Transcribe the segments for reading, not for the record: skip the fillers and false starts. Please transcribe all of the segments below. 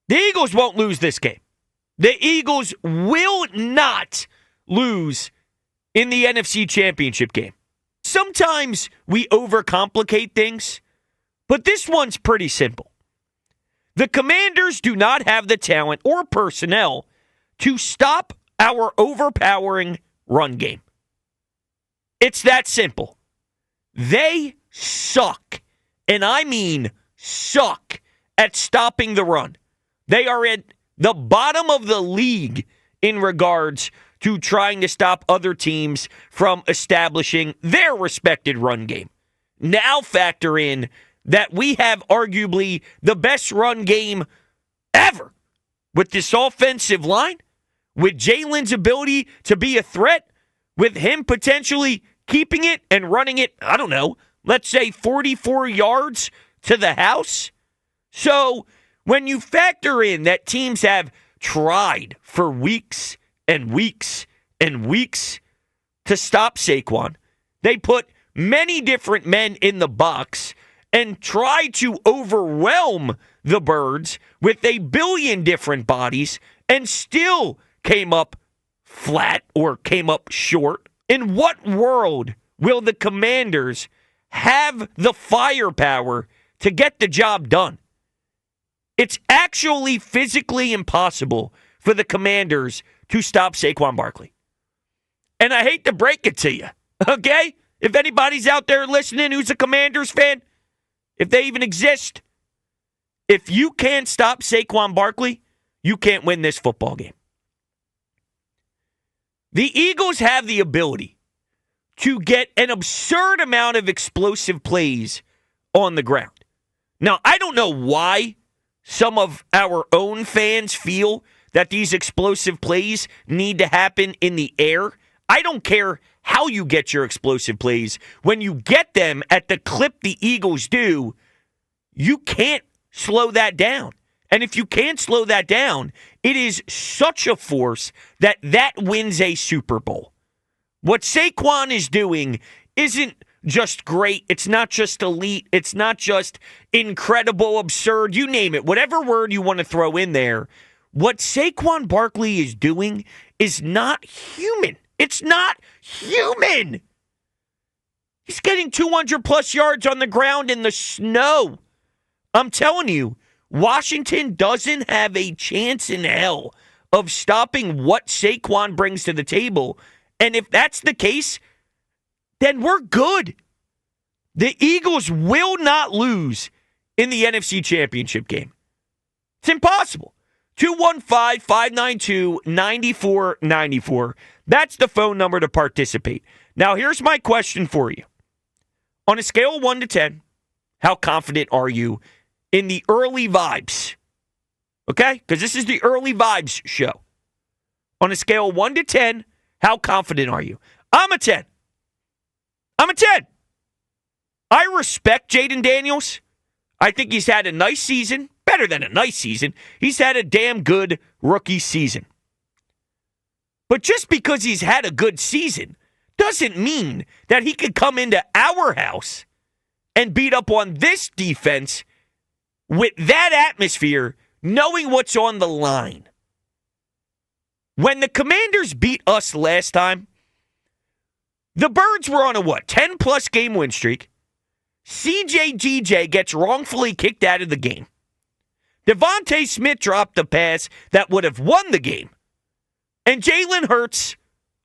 The Eagles won't lose this game. The Eagles will not lose in the NFC Championship game. Sometimes we overcomplicate things, but this one's pretty simple. The Commanders do not have the talent or personnel to stop our overpowering run game. It's that simple. They suck, and I mean suck, at stopping the run. They are at the bottom of the league in regards to trying to stop other teams from establishing their respected run game. Now factor in that we have arguably the best run game ever with this offensive line, with Jalen's ability to be a threat, with him potentially keeping it and running it, I don't know, let's say 44 yards to the house. So when you factor in that teams have tried for weeks and weeks and weeks to stop Saquon, they put many different men in the box and tried to overwhelm the Birds with a billion different bodies and still came up flat or came up short. In what world will the Commanders have the firepower to get the job done? It's actually physically impossible for the Commanders to stop Saquon Barkley. And I hate to break it to you, okay? If anybody's out there listening who's a Commanders fan, if they even exist, if you can't stop Saquon Barkley, you can't win this football game. The Eagles have the ability to get an absurd amount of explosive plays on the ground. Now, I don't know why some of our own fans feel that these explosive plays need to happen in the air. I don't care how you get your explosive plays. When you get them at the clip the Eagles do, you can't slow that down. And if you can't slow that down, it is such a force that wins a Super Bowl. What Saquon is doing isn't just great. It's not just elite. It's not just incredible, absurd, you name it. Whatever word you want to throw in there, what Saquon Barkley is doing is not human. It's not human. He's getting 200-plus yards on the ground in the snow. I'm telling you, Washington doesn't have a chance in hell of stopping what Saquon brings to the table. And if that's the case, then we're good. The Eagles will not lose in the NFC Championship game. It's impossible. 215-592-9494. That's the phone number to participate. Now, here's my question for you. On a scale of 1 to 10, how confident are you in the early vibes? Okay? Because this is the early vibes show. On a scale of 1 to 10, how confident are you? I'm a 10. I'm a 10. I respect Jaden Daniels. I think he's had a nice season. Better than a nice season. He's had a damn good rookie season. But just because he's had a good season doesn't mean that he could come into our house and beat up on this defense with that atmosphere, knowing what's on the line. When the Commanders beat us last time, the Birds were on a 10-plus game win streak. CJ gets wrongfully kicked out of the game. Devontae Smith dropped a pass that would have won the game. And Jalen Hurts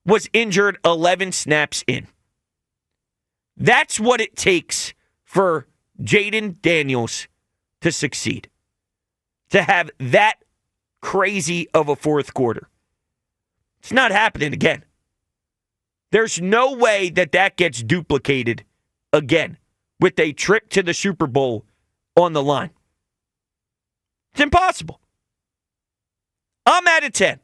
was injured 11 snaps in. That's what it takes for Jaden Daniels to succeed. To have that crazy of a fourth quarter. It's not happening again. There's no way that gets duplicated again with a trip to the Super Bowl on the line. It's impossible. I'm at a 10.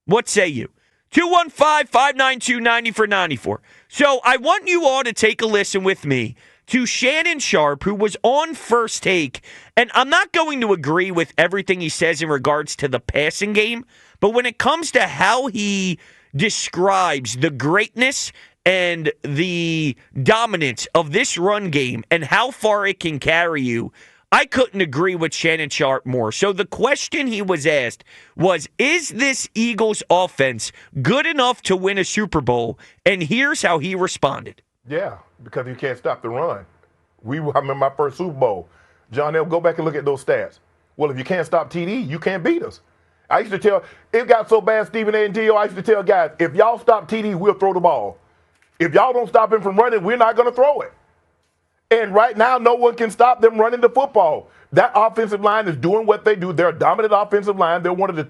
What say you? 215-592-9494. So I want you all to take a listen with me to Shannon Sharpe, who was on First Take. And I'm not going to agree with everything he says in regards to the passing game, but when it comes to how he describes the greatness and the dominance of this run game and how far it can carry you, I couldn't agree with Shannon Sharpe more. So the question he was asked was, is this Eagles offense good enough to win a Super Bowl? And here's how he responded. Yeah, because you can't stop the run. I remember my first Super Bowl. John, they'll go back and look at those stats. Well, if you can't stop TD, you can't beat us. I used to tell, it got so bad, Stephen A. and Dio, I used to tell guys, if y'all stop TD, we'll throw the ball. If y'all don't stop him from running, we're not going to throw it. And right now, no one can stop them running the football. That offensive line is doing what they do. They're a dominant offensive line. They're one of the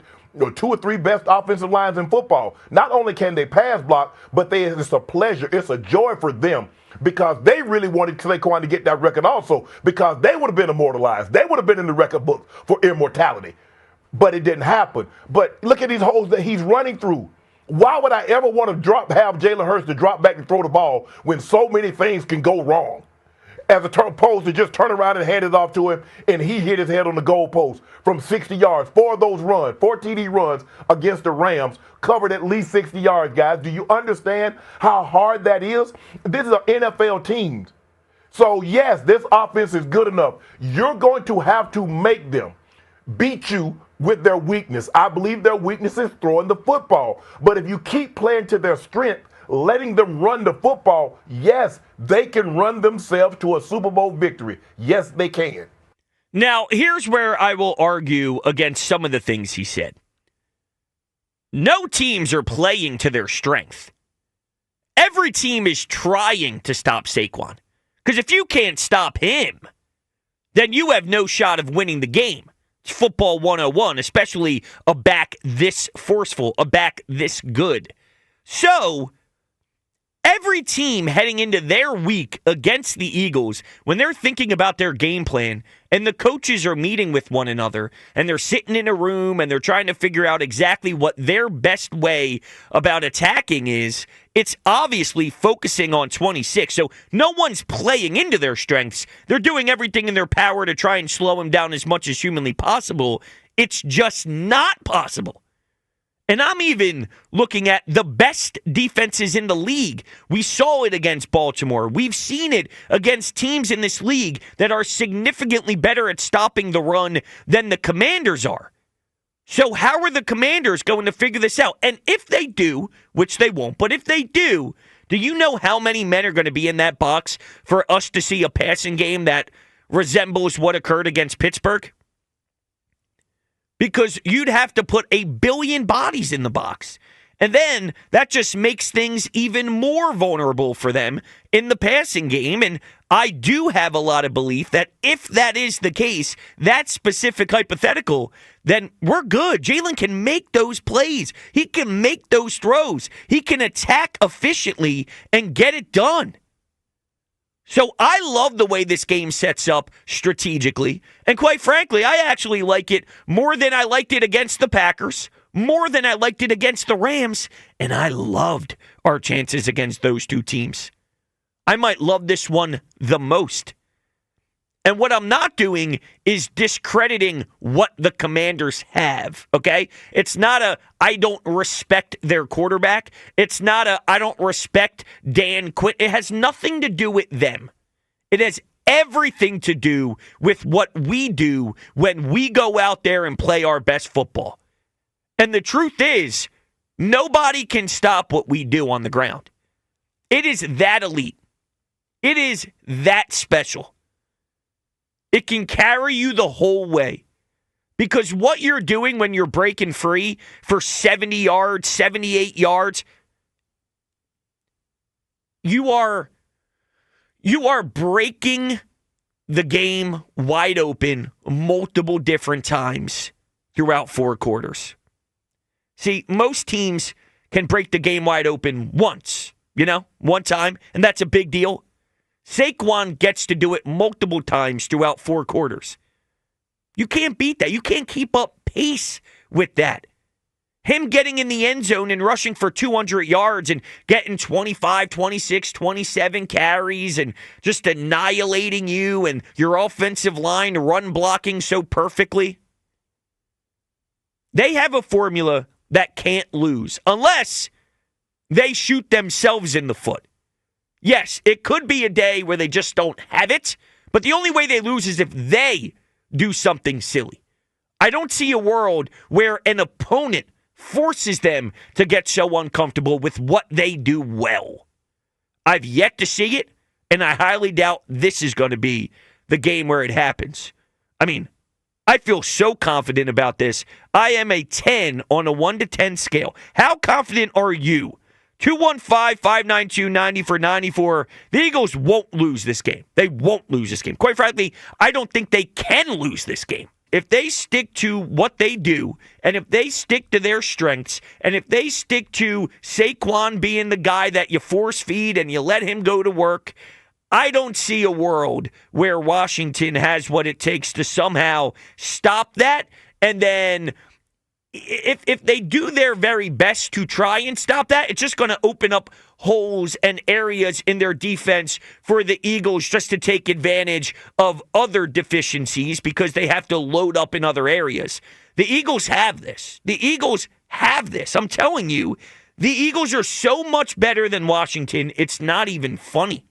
2 or 3 best offensive lines in football. Not only can they pass block, but it's a pleasure. It's a joy for them because they really wanted Saquon to get that record also because they would have been immortalized. They would have been in the record book for immortality. But it didn't happen. But look at these holes that he's running through. Why would I ever want to have Jalen Hurts to drop back and throw the ball when so many things can go wrong? As opposed to just turn around and hand it off to him, and he hit his head on the goalpost from 60 yards. 4 of those runs, 4 TD runs against the Rams, covered at least 60 yards, guys. Do you understand how hard that is? This is an NFL team. So, yes, this offense is good enough. You're going to have to make them beat you with their weakness. I believe their weakness is throwing the football. But if you keep playing to their strength, letting them run the football, yes, they can run themselves to a Super Bowl victory. Yes, they can. Now, here's where I will argue against some of the things he said. No teams are playing to their strength. Every team is trying to stop Saquon. Because if you can't stop him, then you have no shot of winning the game. It's football 101, especially a back this forceful, a back this good. So, every team heading into their week against the Eagles, when they're thinking about their game plan and the coaches are meeting with one another and they're sitting in a room and they're trying to figure out exactly what their best way about attacking is, it's obviously focusing on 26. So no one's playing into their strengths. They're doing everything in their power to try and slow him down as much as humanly possible. It's just not possible. And I'm even looking at the best defenses in the league. We saw it against Baltimore. We've seen it against teams in this league that are significantly better at stopping the run than the Commanders are. So how are the Commanders going to figure this out? And if they do, which they won't, but if they do you know how many men are going to be in that box for us to see a passing game that resembles what occurred against Pittsburgh? Because you'd have to put 1 billion bodies in the box. And then that just makes things even more vulnerable for them in the passing game. And I do have a lot of belief that if that is the case, that specific hypothetical, then we're good. Jalen can make those plays. He can make those throws. He can attack efficiently and get it done. So I love the way this game sets up strategically. And quite frankly, I actually like it more than I liked it against the Packers, more than I liked it against the Rams, and I loved our chances against those two teams. I might love this one the most. And what I'm not doing is discrediting what the Commanders have, okay? It's not a, I don't respect their quarterback. It's not a, I don't respect Dan Quinn. It has nothing to do with them. It has everything to do with what we do when we go out there and play our best football. And the truth is, nobody can stop what we do on the ground. It is that elite. It is that special. It can carry you the whole way. Because what you're doing when you're breaking free for 70 yards, 78 yards, you are breaking the game wide open multiple different times throughout 4 quarters. See, most teams can break the game wide open once, one time, and that's a big deal. Saquon gets to do it multiple times throughout 4 quarters. You can't beat that. You can't keep up pace with that. Him getting in the end zone and rushing for 200 yards and getting 25, 26, 27 carries and just annihilating you and your offensive line run blocking so perfectly. They have a formula that can't lose unless they shoot themselves in the foot. Yes, it could be a day where they just don't have it, But the only way they lose is if they do something silly. I don't see a world where an opponent forces them to get so uncomfortable with what they do well. I've yet to see it, and I highly doubt this is going to be the game where it happens. I mean, I feel so confident about this. I am a 10 on a 1 to 10 scale. How confident are you? 215-592-9494. The Eagles won't lose this game. They won't lose this game. Quite frankly, I don't think they can lose this game. If they stick to what they do, and if they stick to their strengths, and if they stick to Saquon being the guy that you force feed and you let him go to work, I don't see a world where Washington has what it takes to somehow stop that. And then if they do their very best to try and stop that, it's just going to open up holes and areas in their defense for the Eagles just to take advantage of other deficiencies because they have to load up in other areas. The Eagles have this. The Eagles have this. I'm telling you, the Eagles are so much better than Washington, it's not even funny.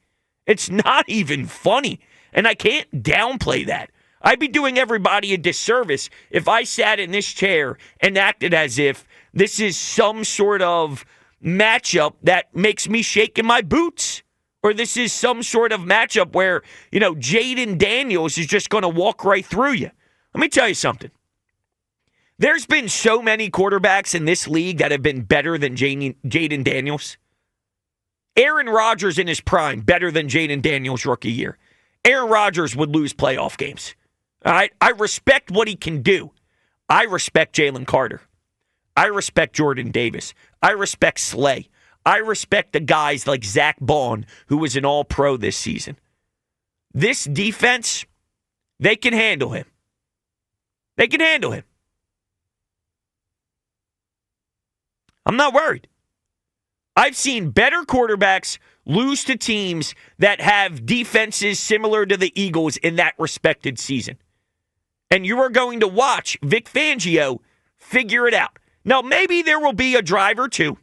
It's not even funny. And I can't downplay that. I'd be doing everybody a disservice if I sat in this chair and acted as if this is some sort of matchup that makes me shake in my boots. Or this is some sort of matchup where, Jaden Daniels is just going to walk right through you. Let me tell you something. There's been so many quarterbacks in this league that have been better than Jaden Daniels. Aaron Rodgers in his prime, better than Jaden Daniels' rookie year. Aaron Rodgers would lose playoff games. All right? I respect what he can do. I respect Jalen Carter. I respect Jordan Davis. I respect Slay. I respect the guys like Zach Bond, who was an all-pro this season. This defense, they can handle him. They can handle him. I'm not worried. I've seen better quarterbacks lose to teams that have defenses similar to the Eagles in that respected season. And you are going to watch Vic Fangio figure it out. Now, maybe there will be a drive or two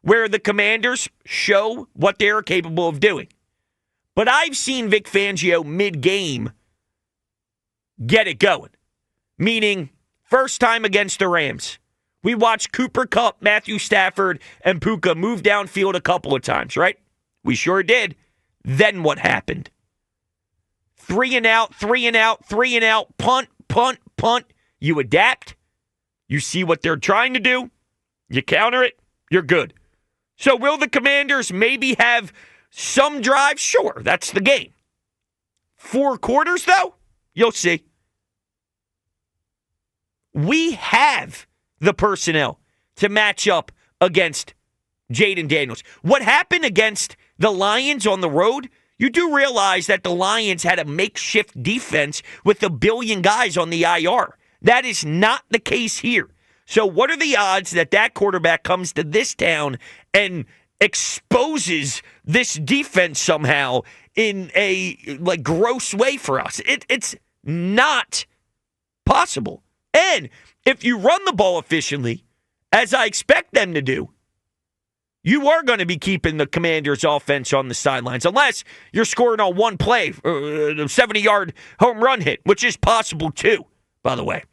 where the Commanders show what they're capable of doing. But I've seen Vic Fangio mid-game get it going. Meaning, first time against the Rams. We watched Cooper Kupp, Matthew Stafford, and Puka move downfield a couple of times, right? We sure did. Then what happened? 3 and out, 3 and out, 3 and out, punt, punt, punt. You adapt. You see what they're trying to do. You counter it. You're good. So will the Commanders maybe have some drive? Sure, that's the game. 4 quarters, though? You'll see. We have the personnel to match up against Jaden Daniels. What happened against the Lions on the road, you do realize that the Lions had a makeshift defense with 1 billion guys on the IR. That is not the case here. So what are the odds that that quarterback comes to this town and exposes this defense somehow in a gross way for us? It's not possible. And if you run the ball efficiently, as I expect them to do, you are going to be keeping the Commanders' offense on the sidelines, unless you're scoring on one play, a 70-yard home run hit, which is possible too, by the way.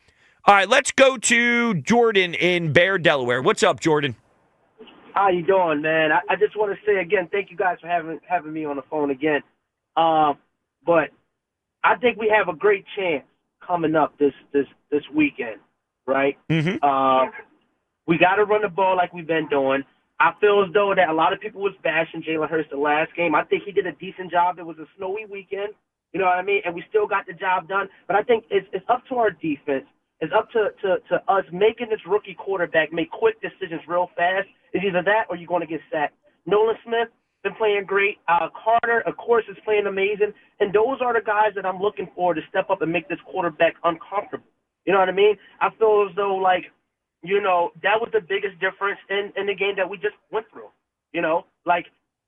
All right, let's go to Jordan in Bear, Delaware. What's up, Jordan? How you doing, man? I just want to say again, thank you guys for having me on the phone again. But I think we have a great chance coming up this weekend, right? Mm-hmm. We got to run the ball like we've been doing. I feel as though that a lot of people was bashing Jalen Hurts the last game. I think he did a decent job. It was a snowy weekend, you know what I mean? And we still got the job done. But I think it's up to our defense. It's up to us making this rookie quarterback make quick decisions real fast. It's either that or you're going to get sacked. Nolan Smith been playing great. Carter, of course, is playing amazing. And those are the guys that I'm looking for to step up and make this quarterback uncomfortable. You know what I mean? I feel as though, that was the biggest difference in the game that we just went through.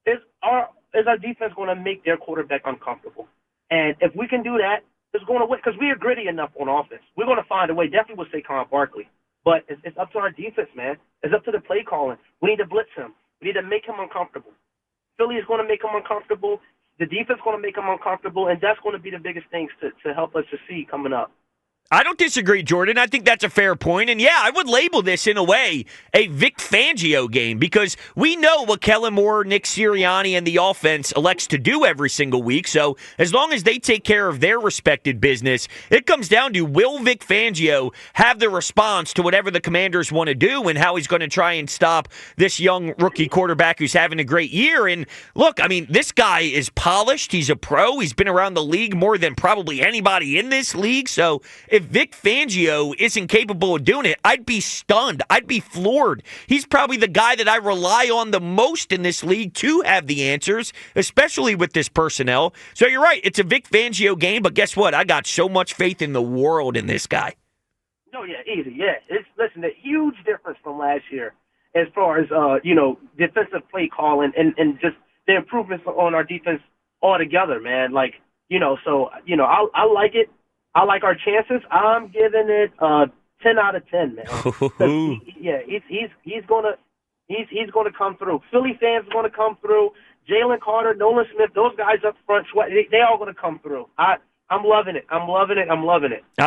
Is our defense going to make their quarterback uncomfortable? And if we can do that, it's going to win because we are gritty enough on offense. We're going to find a way, definitely with Saquon Barkley. But it's up to our defense, man. It's up to the play calling. We need to blitz him. We need to make him uncomfortable. Philly is going to make him uncomfortable. the defense going to make them uncomfortable, and that's going to be the biggest things to help us succeed coming up. I don't disagree, Jordan. I think that's a fair point. And yeah, I would label this in a way a Vic Fangio game because we know what Kellen Moore, Nick Sirianni, and the offense elects to do every single week. So as long as they take care of their respected business, it comes down to will Vic Fangio have the response to whatever the Commanders want to do and how he's going to try and stop this young rookie quarterback who's having a great year. And look, I mean, this guy is polished. He's a pro. He's been around the league more than probably anybody in this league. So if Vic Fangio isn't capable of doing it, I'd be stunned. I'd be floored. He's probably the guy that I rely on the most in this league to have the answers, especially with this personnel. So you're right. It's a Vic Fangio game, but guess what? I got so much faith in the world in this guy. No, yeah, easy. Yeah. Listen, a huge difference from last year as far as, defensive play calling and just the improvements on our defense altogether, man. Like, I like it. I like our chances. I'm giving it 10 out of 10, man. He's gonna come through. Philly fans are gonna come through. Jalen Carter, Nolan Smith, those guys up front, they all gonna come through. I'm loving it. I'm loving it.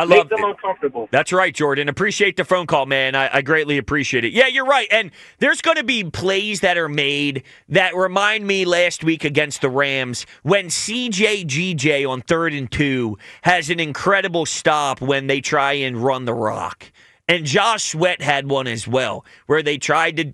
Make them uncomfortable. That's right, Jordan. Appreciate the phone call, man. I greatly appreciate it. Yeah, you're right. And there's going to be plays that are made that remind me last week against the Rams when CJGJ on 3rd and 2 has an incredible stop when they try and run the rock. And Josh Sweat had one as well, where they tried to,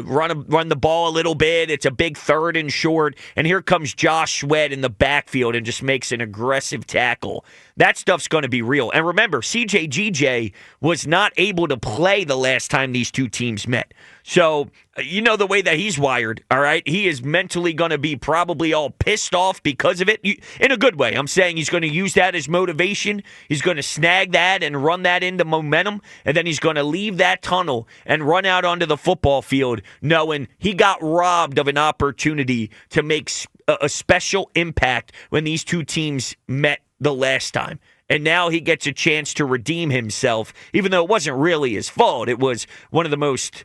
run the ball a little bit. It's a big 3rd and short, and here comes Josh Sweat in the backfield and just makes an aggressive tackle. That stuff's going to be real. And remember, CJGJ was not able to play the last time these two teams met. So, you know the way that he's wired, all right? He is mentally going to be probably all pissed off because of it, in a good way. I'm saying he's going to use that as motivation. He's going to snag that and run that into momentum, and then he's going to leave that tunnel and run out onto the football field knowing he got robbed of an opportunity to make a special impact when these two teams met the last time. And now he gets a chance to redeem himself, even though it wasn't really his fault. It was one of the most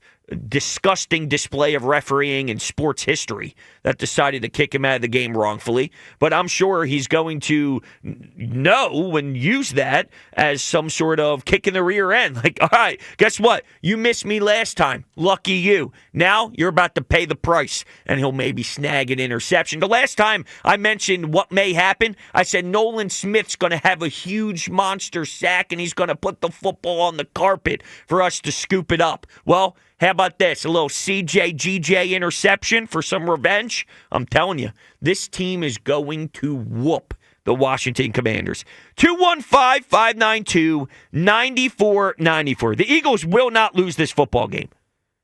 disgusting display of refereeing in sports history that decided to kick him out of the game wrongfully. But I'm sure he's going to know and use that as some sort of kick in the rear end. Like, all right, guess what? You missed me last time. Lucky you. Now you're about to pay the price. And he'll maybe snag an interception. The last time I mentioned what may happen, I said Nolan Smith's going to have a huge monster sack and he's going to put the football on the carpet for us to scoop it up. Well, how about this? A little CJGJ interception for some revenge? I'm telling you, this team is going to whoop the Washington Commanders. 215-592-9494. The Eagles will not lose this football game.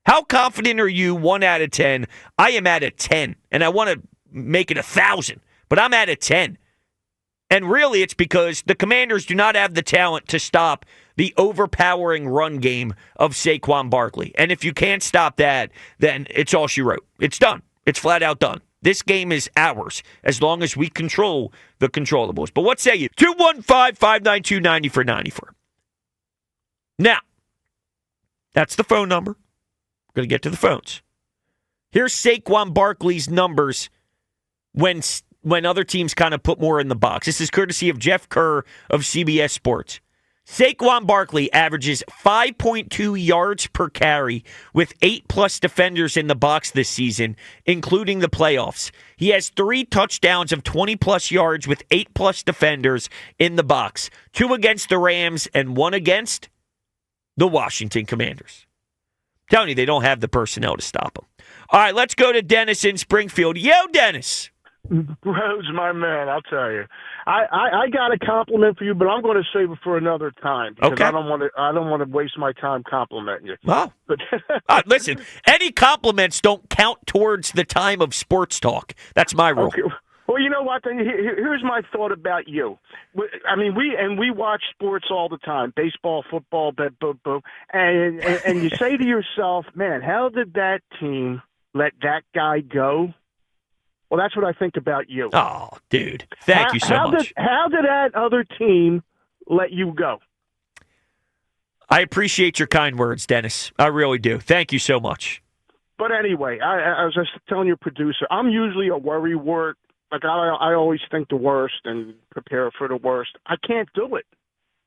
How confident are you? 1 out of 10. I am at a 10, and I want to make it 1,000, but I'm at a 10. And really, it's because the Commanders do not have the talent to stop the overpowering run game of Saquon Barkley. And if you can't stop that, then it's all she wrote. It's done. It's flat out done. This game is ours as long as we control the controllables. But what say you? 215-592-9494. Now, that's the phone number. We're going to get to the phones. Here's Saquon Barkley's numbers when other teams kind of put more in the box. This is courtesy of Jeff Kerr of CBS Sports. Saquon Barkley averages 5.2 yards per carry with 8+ defenders in the box this season, including the playoffs. He has 3 touchdowns of 20+ yards with 8+ defenders in the box, 2 against the Rams and 1 against the Washington Commanders. I'm telling you, they don't have the personnel to stop him. All right, let's go to Dennis in Springfield. Yo, Dennis. Brodes, my man, I'll tell you. I got a compliment for you, but I'm going to save it for another time because okay. I don't want to waste my time complimenting you. Wow. But listen, any compliments don't count towards the time of sports talk. That's my rule. Okay. Well, you know what? Then here's my thought about you. I mean, we watch sports all the time, baseball, football, and you say to yourself, man, how did that team let that guy go? Well, that's what I think about you. Oh, dude. Thank you so much. How did that other team let you go? I appreciate your kind words, Dennis. I really do. Thank you so much. But anyway, I was just telling your producer, I'm usually a worrywart Like I always think the worst and prepare for the worst. I can't do it.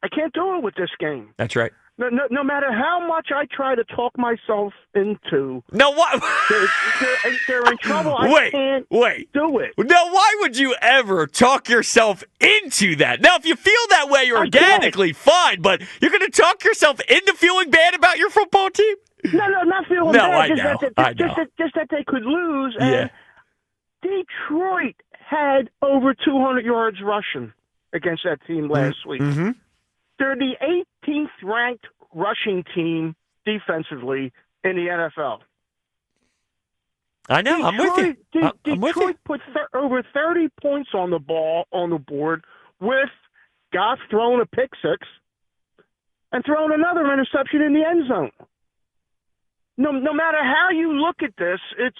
I can't do it with this game. That's right. No matter how much I try to talk myself into. No, what? They're in trouble. I can't do it. Now, why would you ever talk yourself into that? Now, if you feel that way organically, fine, but you're going to talk yourself into feeling bad about your football team? No, not feeling bad. I know. Just that they could lose. And Detroit had over 200 yards rushing against that team last week. Mm-hmm. They're the 18th ranked rushing team defensively in the NFL. I know. I'm with you. Detroit put over 30 points on the board with Goff throwing a pick six and throwing another interception in the end zone. No matter how you look at this, it's.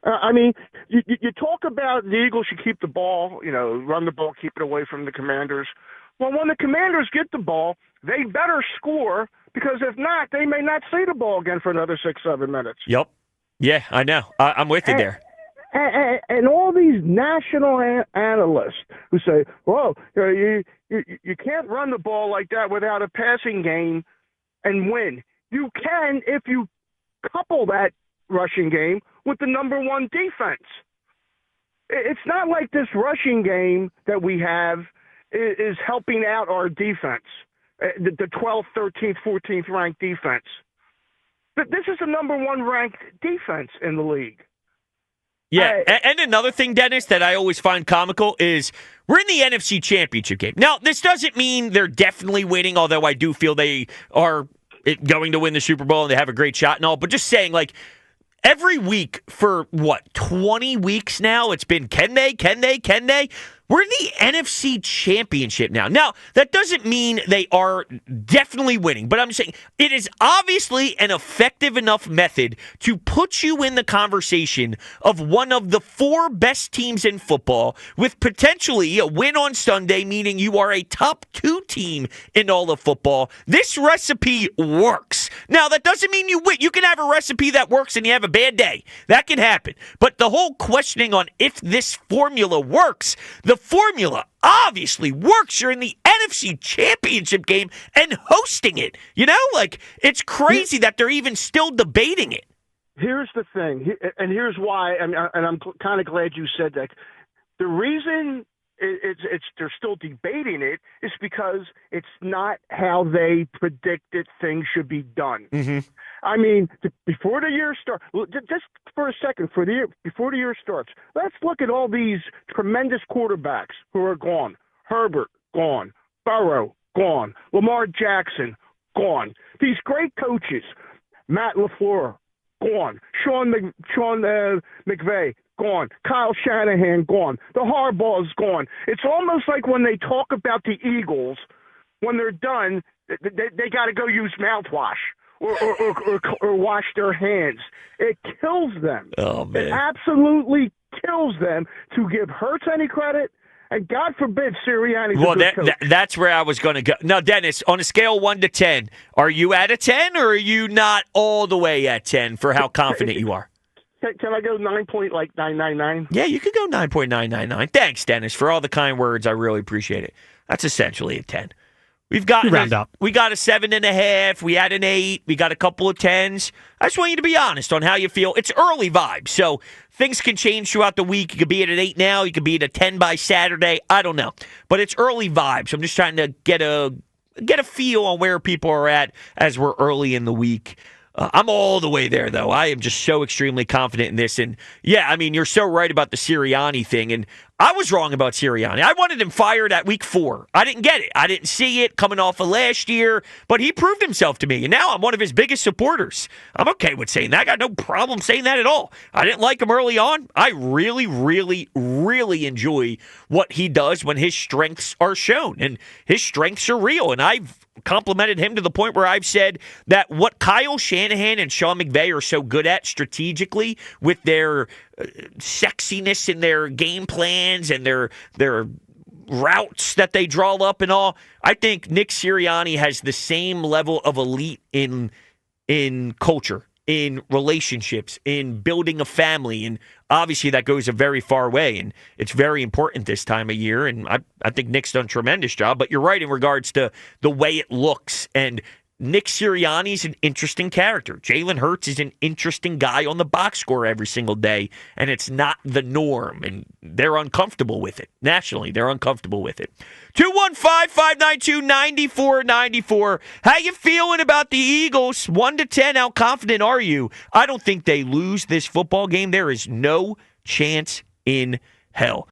I mean, you talk about the Eagles should keep the ball, run the ball, keep it away from the Commanders. Well, when the Commanders get the ball, they better score, because if not, they may not see the ball again for another 6-7 minutes. Yep. Yeah, I know. I'm with you there. And all these national analysts who say, well, you can't run the ball like that without a passing game and win. You can if you couple that rushing game with the number one defense. It's not like this rushing game that we have is helping out our defense, the 12th, 13th, 14th ranked defense. But this is the number one ranked defense in the league. Yeah, and another thing, Dennis, that I always find comical is we're in the NFC Championship game. Now, this doesn't mean they're definitely winning, although I do feel they are going to win the Super Bowl and they have a great shot and all, but just saying, like, every week for, 20 weeks now, it's been, can they? We're in the NFC Championship now. Now, that doesn't mean they are definitely winning, but I'm saying it is obviously an effective enough method to put you in the conversation of one of the 4 best teams in football with potentially a win on Sunday, meaning you are a top 2 team in all of football. This recipe works. Now, that doesn't mean you win. You can have a recipe that works and you have a bad day. That can happen. But the whole questioning on if this formula works, the formula obviously works. You're in the NFC Championship game and hosting it. It's crazy that they're even still debating it. Here's the thing, and here's why, and I'm kind of glad you said that. The reason it's they're still debating it is because it's not how they predicted things should be done. Mm-hmm. I mean, before the year starts, just for a second, before the year starts, let's look at all these tremendous quarterbacks who are gone. Herbert, gone. Burrow, gone. Lamar Jackson, gone. These great coaches, Matt LaFleur, gone. Sean McVay, gone. Kyle Shanahan, gone. The Harbaugh's gone. It's almost like when they talk about the Eagles, when they're done, they got to go use mouthwash. Or wash their hands. It kills them. Oh, man. It absolutely kills them to give Hurts any credit, and God forbid Sirianni's a good coach. That's where I was going to go. Now, Dennis, on a scale of 1 to 10, are you at a 10 or are you not all the way at 10 for how confident you are? Can I go 9.999? Yeah, you could go 9.999. Thanks, Dennis, for all the kind words. I really appreciate it. That's essentially a 10. We got a 7.5. We had an 8. We got a couple of 10s. I just want you to be honest on how you feel. It's early vibes, so things can change throughout the week. You could be at an 8 now. You could be at a 10 by Saturday. I don't know, but it's early vibes. I'm just trying to get a feel on where people are at as we're early in the week. I'm all the way there, though. I am just so extremely confident in this. And, yeah, I mean, you're so right about the Sirianni thing. And I was wrong about Sirianni. I wanted him fired at week 4. I didn't get it. I didn't see it coming off of last year. But he proved himself to me. And now I'm one of his biggest supporters. I'm okay with saying that. I got no problem saying that at all. I didn't like him early on. I really, really, really enjoy what he does when his strengths are shown. And his strengths are real. And I've complimented him to the point where I've said that what Kyle Shanahan and Sean McVay are so good at strategically with their sexiness in their game plans and their routes that they draw up and all, I think Nick Sirianni has the same level of elite in culture, in relationships, in building a family, and obviously that goes a very far way, and it's very important this time of year, and I think Nick's done a tremendous job, but you're right in regards to the way it looks, and Nick Sirianni's an interesting character. Jalen Hurts is an interesting guy on the box score every single day, and it's not the norm, and they're uncomfortable with it. Nationally, they're uncomfortable with it. 215-592-9494. How you feeling about the Eagles? 1 to 10, how confident are you? I don't think they lose this football game. There is no chance in hell.